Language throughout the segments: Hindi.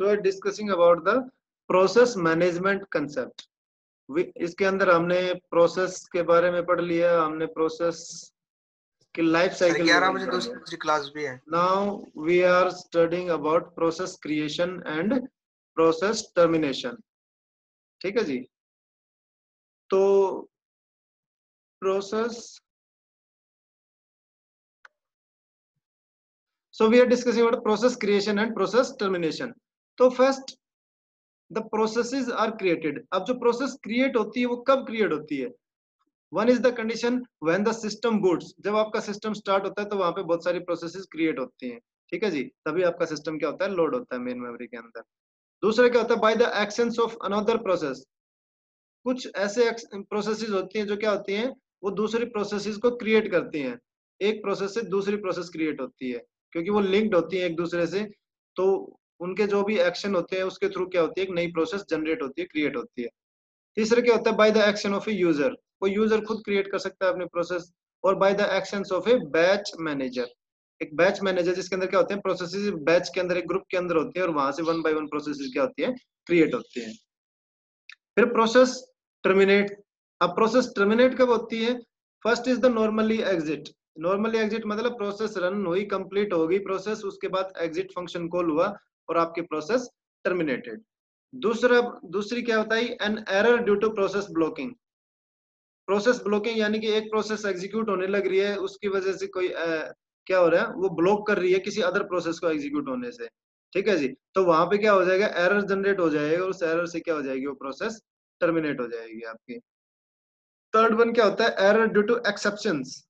So we're discussing about the process management concept. इसके अंदर हमने प्रोसेस के बारे में पढ़ लिया, हमने प्रोसेस की लाइफ सर साइकिल 11 बजे दूसरी क्लास भी है। Now we are studying about process creation and process termination. ठीक है जी। तो process, so we are discussing about process creation and process termination. तो first the processes are created. अब जो प्रोसेस क्रिएट होती है वो कब क्रिएट होती है? One is the condition when the system boots. जब आपका सिस्टम स्टार्ट होता है तो वहां पे बहुत सारी प्रोसेसेस क्रिएट होती हैं। ठीक है जी, तभी आपका सिस्टम क्या होता है, लोड होता है मेन मेमोरी के अंदर। दूसरा क्या होता है, by the actions of another process. कुछ ऐसे प्रोसेसेस होती हैं जो क्या होती हैं, वो दूसरी प्रोसेसेस को क्रिएट करती हैं। एक प्रोसेस से दूसरी प्रोसेस क्रिएट होती है क्योंकि वो लिंक्ड होती है एक दूसरे से, तो उनके जो भी एक्शन होते हैं उसके थ्रू क्या होती है, एक नई प्रोसेस जनरेट होती है, क्रिएट होती है। तीसरा क्या होता है, by the action of a user. कोई यूजर खुद क्रिएट कर सकता है अपनी प्रोसेस। और by the actions of A batch manager. एक बैच मैनेजर जिसके अंदर क्या होते हैं, प्रोसेसेस बैच के अंदर, एक ग्रुप के अंदर होती है और वहां से वन बाय वन प्रोसेसेस क्या होती है, क्रिएट होती है। फिर प्रोसेस टर्मिनेट। अब प्रोसेस टर्मिनेट कब होती है? First is the normally exit. Normally exit मतलब प्रोसेस रन हुई, कंप्लीट हो गई प्रोसेस, उसके बाद एग्जिट फंक्शन कॉल हुआ और आपकी प्रोसेस टर्मिनेटेड। दूसरी क्या होता है, an error due to process blocking. Process blocking यानी कि एक प्रोसेस एग्जीक्यूट होने लग रही है, उसकी वजह से कोई क्या हो रहा है, वो ब्लॉक कर रही है किसी अदर प्रोसेस को एग्जीक्यूट होने से। ठीक है जी, तो वहां पे क्या हो जाएगा, एरर जनरेट हो जाएगा और उस एरर से क्या हो जाएगी, वो प्रोसेस टर्मिनेट हो जाएगी आपकी। थर्ड वन क्या होता है, एरर ड्यू टू एक्सेप्शंस।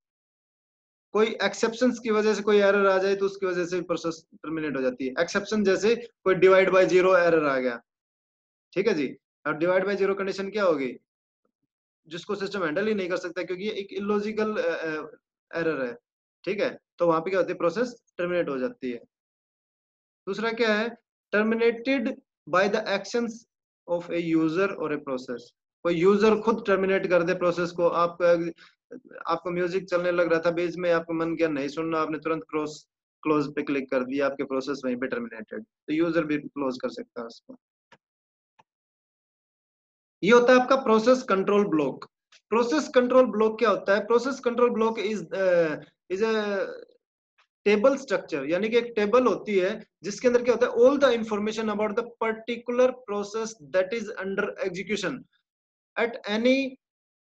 कोई एक्सेप्शंस की वजह से कोई एरर आ जाए तो उसकी वजह से प्रोसेस टर्मिनेट हो जाती है। एक्सेप्शन जैसे कोई डिवाइड बाय जीरो एरर आ गया। ठीक है जी, अब डिवाइड बाय जीरो कंडीशन क्या होगी, जिसको सिस्टम हैंडल ही नहीं कर सकता क्योंकि ये एक इलॉजिकल एरर है। ठीक है, तो वहां पे क्या होती है, प्रोसेस टर्मिनेट हो जाती है। दूसरा क्या है, terminated by the actions of a user और ए प्रोसेस। कोई यूजर खुद टर्मिनेट कर दे प्रोसेस को। आपको म्यूजिक चलने लग रहा था बीच में, आपको मन किया नहीं सुनना, आपने तुरंत क्लोज पे क्लिक कर दिया, आपके प्रोसेस वहीं पे टर्मिनेटेड। तो यूजर भी क्लोज कर सकता है उसको। ये होता है आपका process control block. Process control block क्या होता है, process control block is a table structure, यानी कि एक टेबल होती है जिसके अंदर क्या होता है, all the information about the particular process that is under execution at any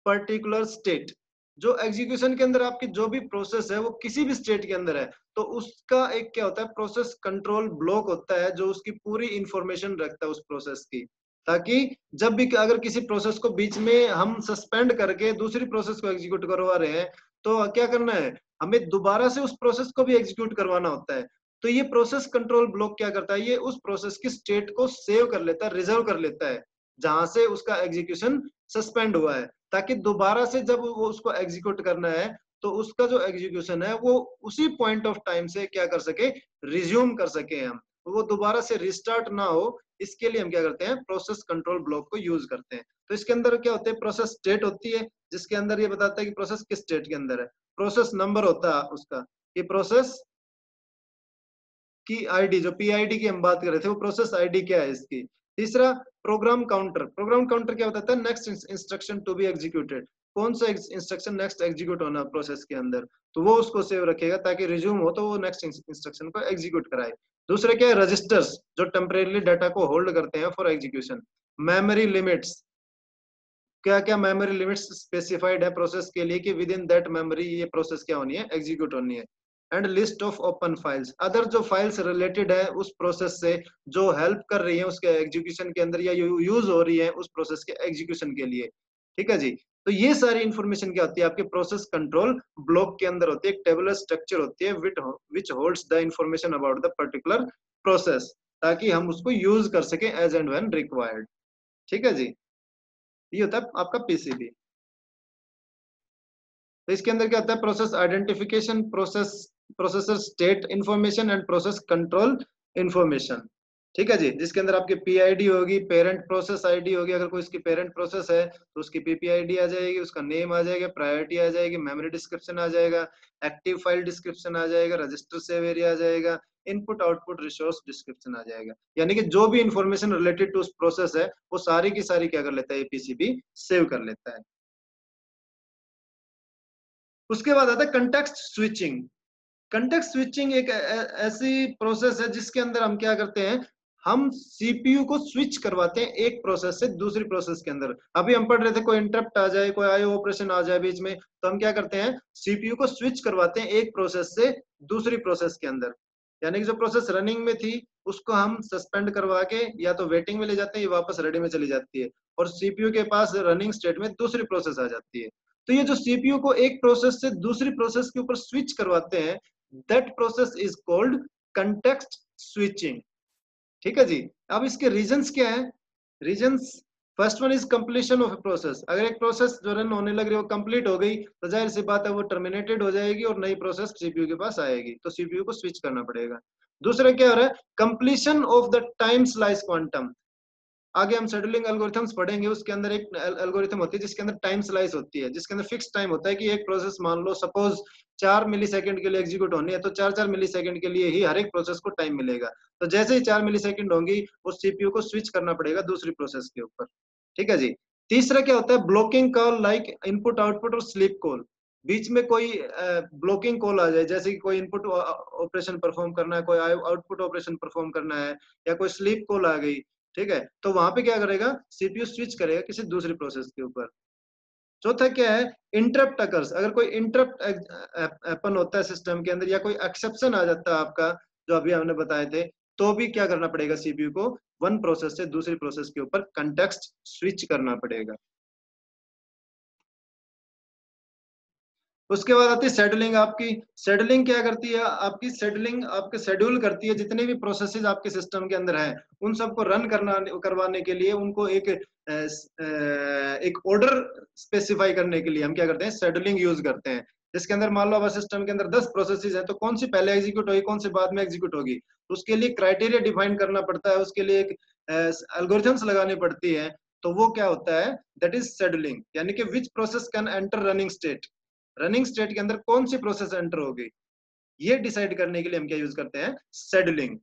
particular state. जो एग्जीक्यूशन के अंदर आपकी जो भी प्रोसेस है वो किसी भी स्टेट के अंदर है, तो उसका एक क्या होता है, प्रोसेस कंट्रोल ब्लॉक होता है, जो उसकी पूरी इंफॉर्मेशन रखता है उस प्रोसेस की। ताकि जब भी अगर किसी प्रोसेस को बीच में हम सस्पेंड करके दूसरी प्रोसेस को एग्जीक्यूट करवा रहे हैं, तो क्या करना है, हमें दोबारा से उस प्रोसेस को भी एग्जीक्यूट करवाना होता है। तो ये प्रोसेस कंट्रोल ब्लॉक क्या करता है, ये उस प्रोसेस की स्टेट को सेव कर लेता है, रिजर्व कर लेता है जहां से उसका एग्जीक्यूशन सस्पेंड हुआ है, ताकि दोबारा से जब वो उसको एग्जीक्यूट करना है तो उसका जो एग्जीक्यूशन है वो उसी पॉइंट ऑफ टाइम से क्या कर सके, रिज्यूम कर सके हम, वो दोबारा से रिस्टार्ट ना हो। इसके लिए हम क्या करते हैं, प्रोसेस कंट्रोल ब्लॉक को यूज करते हैं। तो इसके अंदर क्या होते हैं, प्रोसेस स्टेट होती है जिसके अंदर ये बताता है कि प्रोसेस किस स्टेट के अंदर है। प्रोसेस नंबर होता है उसका, ये प्रोसेस की आईडी, जो पीआईडी की हम बात कर रहे थे, वो प्रोसेस आईडी क्या है इसकी। तीसरा प्रोग्राम काउंटर। प्रोग्राम काउंटर क्या बताता है, next instruction to be executed, कौन सा इंस्ट्रक्शन नेक्स्ट एग्जीक्यूट होना प्रोसेस के अंदर, तो वो उसको सेव रखेगा ताकि रिज्यूम हो तो वो नेक्स्ट इंस्ट्रक्शन को एग्जीक्यूट कराए। दूसरे क्या है, रजिस्टर्स, जो टेम्परेरी डाटा को होल्ड करते हैं फॉर एग्जीक्यूशन। मेमोरी लिमिट्स, क्या क्या मेमोरी लिमिट्स स्पेसिफाइड है प्रोसेस के लिए कि विद इन दैट मेमोरी ये प्रोसेस क्या होनी है, एग्जीक्यूट होनी है। And list of open files, other जो फाइल्स रिलेटेड है उस प्रोसेस से, जो हेल्प कर रही है उसके एग्जीक्यूशन के अंदर या यूज हो रही है उस प्रोसेस के एग्जीक्यूशन के लिए। ठीक है जी, तो ये सारी इंफॉर्मेशन क्या होती है, आपके प्रोसेस कंट्रोल ब्लॉक के अंदर होती है। एक टेबुलर स्ट्रक्चर होती है विच holds the information about the particular process, ताकि हम उसको यूज कर सके एज एंड व्हेन रिक्वायर्ड। ठीक है जी, ये होता है आपका पीसीबी। तो इसके अंदर क्या होता है, process identification, processor state information and process control information. ठीक है जी, जिसके अंदर आपकी पीआईडी होगी, पेरेंट प्रोसेस आईडी होगी, अगर कोई इसकी पेरेंट प्रोसेस है तो उसकी पीपीआईडी आ जाएगी, उसका नेम आ जाएगा, प्रायोरिटी आ जाएगी, मेमोरी डिस्क्रिप्शन आ जाएगा, एक्टिव फाइल डिस्क्रिप्शन आ जाएगा, रजिस्टर सेव एरिया आ जाएगा, इनपुट आउटपुट रिसोर्स डिस्क्रिप्शन आ जाएगा। यानी कि जो भी इंफॉर्मेशन रिलेटेड टू उस प्रोसेस है वो सारी की सारी क्या कर लेता है, एपीसीबी सेव कर लेता है। उसके बाद आता है कंटेक्स्ट स्विचिंग। कंटेक्स्ट स्विचिंग एक ऐसी प्रोसेस है जिसके अंदर हम क्या करते हैं, हम सीपीयू को स्विच करवाते हैं एक प्रोसेस से दूसरी प्रोसेस के अंदर। अभी हम पढ़ रहे थे, कोई इंटरप्ट आ जाए, कोई आईओ ऑपरेशन आ जाए बीच में, तो हम क्या करते हैं, सीपीयू को स्विच करवाते हैं एक प्रोसेस से दूसरी प्रोसेस के अंदर। यानी कि जो प्रोसेस रनिंग में थी उसको हम सस्पेंड करवा के या तो वेटिंग में ले जाते हैं या वापस रेडी में चली जाती है, और सीपीयू के पास रनिंग स्टेट में दूसरी प्रोसेस आ जाती है। तो ये जो सीपीयू को एक प्रोसेस से दूसरी प्रोसेस के ऊपर स्विच करवाते हैं, that process is called context switching. ठीक है जी। अब इसके रीजंस क्या है? Reasons, first one is completion of process. अगर एक प्रोसेस जो रन होने लग रही है वो कंप्लीट हो गई तो जाहिर सी बात है वो टर्मिनेटेड हो जाएगी और नई प्रोसेस सीपीयू के पास आएगी, तो सीपीयू को स्विच करना पड़ेगा। दूसरा क्या हो रहा है, completion of the time slice quantum. आगे हम शेड्यूलिंग एल्गोरिथम्स पढ़ेंगे, उसके अंदर एक एल्गोरिथम होती है जिसके अंदर टाइम स्लाइस होती है, जिसके अंदर फिक्स टाइम होता है कि एक प्रोसेस मान लो सपोज 4 मिली सेकंड के लिए एग्जीक्यूट होनी है, तो 4-4 मिली सेकंड के लिए ही हर एक प्रोसेस को टाइम मिलेगा। तो जैसे ही 4 मिली सेकंड होंगी वो सीपीयू को स्विच करना पड़ेगा दूसरी प्रोसेस के ऊपर। ठीक है जी। तीसरा क्या होता है, blocking call like input output और स्लीप कॉल। बीच में कोई ब्लॉकिंग कॉल आ जाए, जैसे कि कोई इनपुट ऑपरेशन परफॉर्म करना है, कोई आउटपुट ऑपरेशन परफॉर्म करना है, या कोई स्लीप कॉल आ गई, ठीक है, तो वहां पे क्या करेगा, सीपीयू स्विच करेगा किसी दूसरी प्रोसेस के ऊपर। चौथा क्या है, इंटरप्ट अकर्स। अगर कोई इंटरप्ट हैपन होता है सिस्टम के अंदर या कोई एक्सेप्शन आ जाता है आपका, जो अभी हमने बताए थे, तो भी क्या करना पड़ेगा, सीपीयू को वन प्रोसेस से दूसरी प्रोसेस के ऊपर कंटेक्स्ट स्विच करना पड़ेगा। उसके बाद आती है शेड्यूलिंग आपकी। शेड्यूलिंग क्या करती है, आपकी शेड्यूलिंग आपके शेड्यूल करती है जितने भी प्रोसेसेस आपके सिस्टम के अंदर हैं उन सबको रन करना करवाने के लिए, उनको एक ऑर्डर स्पेसिफाई करने के लिए हम क्या करते हैं, शेड्यूलिंग यूज करते हैं। जिसके अंदर मान लो अब सिस्टम के अंदर 10 प्रोसेसेस हैं, तो कौन सी पहले एग्जीक्यूट होगी, कौन सी बाद में एग्जीक्यूट होगी, तो उसके लिए क्राइटेरिया डिफाइन करना पड़ता है, उसके लिए एक एल्गोरिथम्स लगानी पड़ती है। तो वो क्या होता है, दैट इज शेड्यूलिंग। यानी कि which process can enter running state, running state के अंदर कौन सी प्रोसेस एंटर होगी, ये डिसाइड करने के लिए हम क्या यूज करते हैं, शेड्यूलिंग।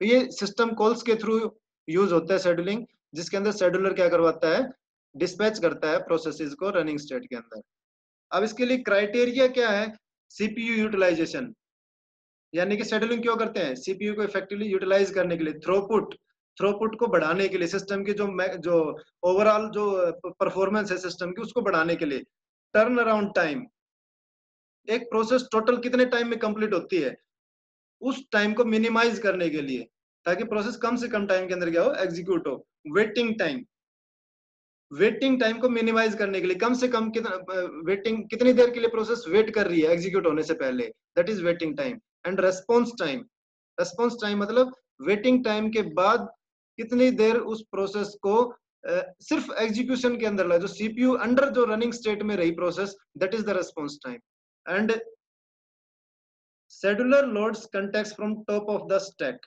तो ये सिस्टम कॉल्स के थ्रू यूज होता है शेड्यूलिंग, जिसके अंदर शेड्यूलर क्या करवाता है, डिस्पैच करता है प्रोसेसेस को रनिंग स्टेट के अंदर। अब इसके लिए क्राइटेरिया क्या है, सीपीयू यूटिलाइजेशन। यानी कि शेड्यूलिंग क्यों करते हैं, सीपीयू को इफेक्टिवली यूटिलाइज करने के लिए, थ्रोपुट, थ्रोपुट को बढ़ाने के लिए, सिस्टम की जो ओवरऑल जो परफॉर्मेंस है सिस्टम की उसको बढ़ाने के लिए, टर्न अराउंड टाइम, एक प्रोसेस टोटल कितने टाइम में कंप्लीट होती है उस टाइम को मिनिमाइज करने के लिए, ताकि प्रोसेस कम से कम टाइम के अंदर क्या हो, एग्जीक्यूट हो। वेटिंग टाइम, वेटिंग टाइम को मिनिमाइज करने के लिए, कम से कम कितना वेटिंग, कितनी देर के लिए प्रोसेस वेट कर रही है एग्जीक्यूट होने से पहले, that is waiting time. And response time, response time मतलब वेटिंग टाइम के बाद कितनी देर उस प्रोसेस को सिर्फ एग्जीक्यूशन के अंदर लगा, जो सीपीयू अंडर जो रनिंग स्टेट में रही process, that is the response time. And scheduler loads context from top of the stack.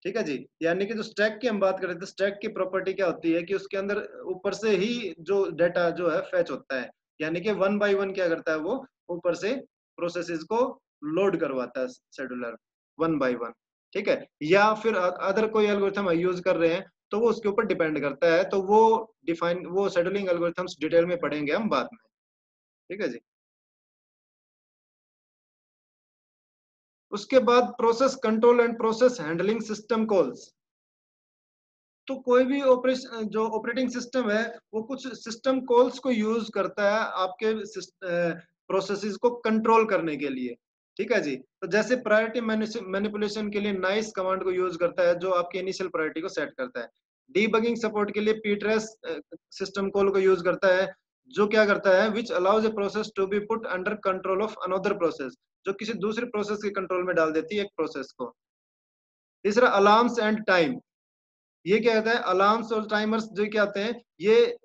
ठीक है जी। यानी कि जो स्टैक की हम बात करें तो स्टैक की प्रॉपर्टी क्या होती है कि उसके अंदर ऊपर से ही जो डाटा जो है फेच होता है, यानी कि वन बाय वन क्या करता है, वो ऊपर से प्रोसेसेस को लोड करवाता है शेड्यूलर वन बाय वन। ठीक है, या फिर अदर कोई एल्गोरिथम यूज कर रहे हैं तो वो उसके ऊपर डिपेंड करता है, तो वो शेड्यूलिंग एल्गोरिथम्स डिटेल में पढ़ेंगे हम बाद में। ठीक है जी। उसके बाद process control and process handling system calls. तो कोई भी ऑपरेशन जो ऑपरेटिंग सिस्टम है वो कुछ सिस्टम कॉल्स को यूज करता है आपके प्रोसेसेस को कंट्रोल करने के लिए। ठीक है जी। तो जैसे प्रायोरिटी मैनिपुलेशन के लिए नाइस कमांड को यूज करता है, जो आपकी इनिशियल प्रायोरिटी को सेट करता है। डीबगिंग सपोर्ट के लिए ptrace सिस्टम कॉल को यूज करता है, जो क्या करता है, which allows a process to be put under control of another process, जो किसी दूसरे प्रोसेस के कंट्रोल में डाल देती है एक प्रोसेस को। तीसरा अलार्म्स एंड टाइम, ये क्या कहता है, अलार्म्स और टाइमर्स जो क्या होते हैं, ये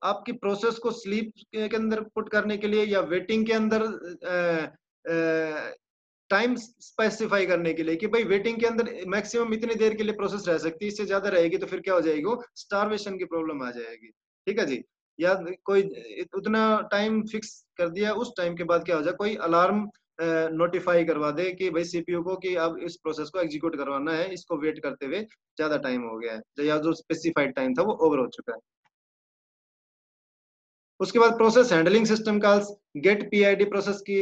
आपकी प्रोसेस को स्लीप के अंदर पुट करने के लिए या वेटिंग के अंदर टाइम स्पेसिफाई करने के लिए कि भाई वेटिंग के अंदर मैक्सिमम इतनी देर के लिए प्रोसेस रह सकती है, इससे ज्यादा रहेगी तो फिर क्या हो जाएगी, स्टारवेशन की प्रॉब्लम आ जाएगी। ठीक है जी। या कोई उतना टाइम फिक्स कर दिया, उस टाइम के बाद क्या हो जाए, कोई अलार्म नोटिफाई करवा दे कि भाई सीपीयू को कि अब इस प्रोसेस को एग्जीक्यूट करवाना है, इसको वेट करते हुए ज्यादा टाइम हो गया है, या जो स्पेसिफाइड टाइम था वो ओवर हो चुका है। उसके बाद process handling system calls get PID, process की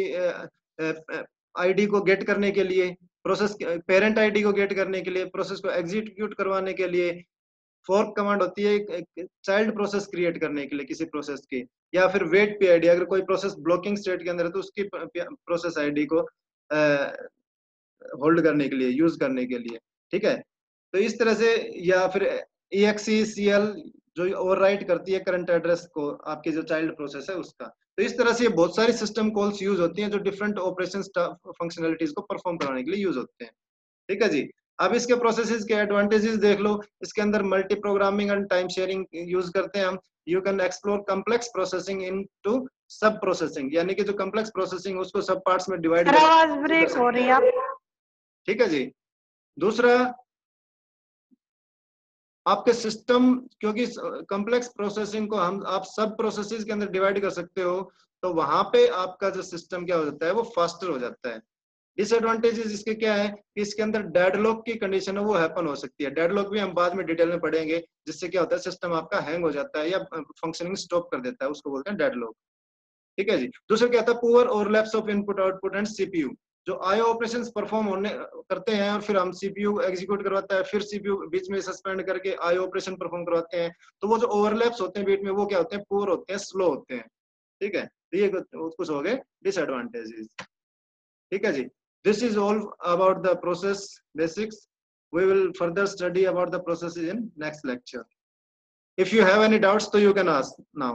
आईडी को गेट करने के लिए, प्रोसेस पेरेंट आईडी को गेट करने के लिए, प्रोसेस को एग्जीक्यूट करवाने के लिए। फोर्क कमांड होती है एक चाइल्ड प्रोसेस क्रिएट करने के लिए किसी प्रोसेस की, या फिर वेट पीआईडी, अगर कोई प्रोसेस ब्लॉकिंग स्टेट के अंदर है तो उसकी प्रोसेस आईडी को होल्ड करने के लिए, यूज करने के लिए। ठीक है, तो इस तरह से, या फिर EXECL जो ओवरराइट करती है करंट एड्रेस को, आपकी जो चाइल्ड प्रोसेस है उसका। तो इस तरह से बहुत सारी सिस्टम कॉल्स यूज होती हैं जो डिफरेंट ऑपरेशन फंक्शनलिटीज को परफॉर्म कराने के लिए यूज होते हैं। ठीक है जी। अब इसके प्रोसेसेस के एडवांटेजेस देख लो। इसके अंदर multi programming and time sharing use करते हैं हम। You can explore complex processing into सब प्रोसेसिंग, यानी कि जो कम्प्लेक्स प्रोसेसिंग उसको सब पार्ट्स में डिवाइड कर आवाज ब्रेक हो रही है। ठीक है जी। दूसरा, आपके सिस्टम, क्योंकि कम्प्लेक्स प्रोसेसिंग को हम आप सब प्रोसेसेस के अंदर डिवाइड कर सकते हो, तो वहां पे आपका जो सिस्टम क्या हो जाता है, वो फास्टर हो जाता है। डिसएडवांटेजेस इसके क्या है कि इसके अंदर डेडलॉक की कंडीशन है वो हैपन हो सकती है। डेडलॉक भी हम बाद में डिटेल में पढ़ेंगे, जिससे क्या होता है, सिस्टम आपका हैंग हो जाता है या फंक्शनिंग स्टॉप कर देता है, उसको बोलते हैं डेडलॉक। ठीक है जी। दूसरा क्या था, poor overlaps of input output and CPU. जो आईओ ऑपरेशंस परफॉर्म होने करते हैं और फिर हम सीपीयू एग्जीक्यूट करवाता है, फिर सीपीयू बीच में सस्पेंड करके आईओ ऑपरेशन परफॉर्म करवाते हैं, तो वो जो ओवरलैप्स होते हैं बीच में, वो क्या होते हैं, पुअर होते हैं, स्लो होते हैं। ठीक है, तो ये कुछ हो गए डिसएडवांटेजेस। ठीक है जी। This is all about the process basics. We will further study about the processes in next lecture. If you have any doubts, so you can ask now.